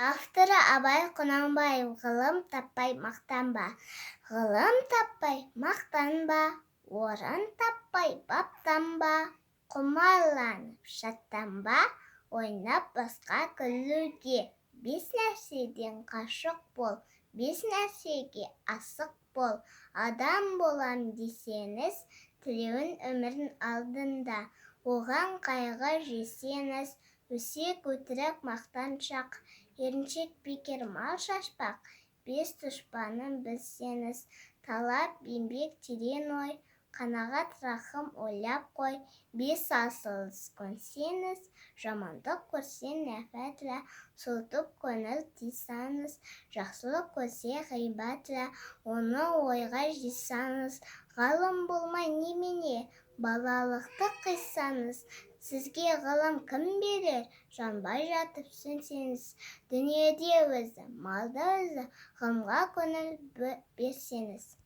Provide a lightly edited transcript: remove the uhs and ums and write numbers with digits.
Авторы Абай Құнанбаев. Ғылым таппай мақтанба. Ғылым таппай мақтанба, орын таппай баптанба. Құмарланып шаттанба, ойнап басқа күлуге. Бес нәрседен қашық бол, бес нәрсеге асық бол. Адам болам десеңіз, тілеуін өмірдің алдында. Оған қайғы жесеңіз, өсек өтірік мақтаншақ, еріншек бекер мал шашпақ. Бес дұшпанын білсеңіз, талап еңбек терең ой, қанағат рахым ойлап қой. Бес асыл көнсеңіз, жамандық көрсең нәпәтілі, суытып көңіл тыйсаңыз, жақсылық көрсе ғибатлы, оны ойға жисаңыз. Ғалым болмай немене, балалықты қисаңыз, сізге ғылым кім берер? Жанбай жатып сөнсеңіз, дүниеде өзі, малда өзі, ғылымға көңіл берсеңіз.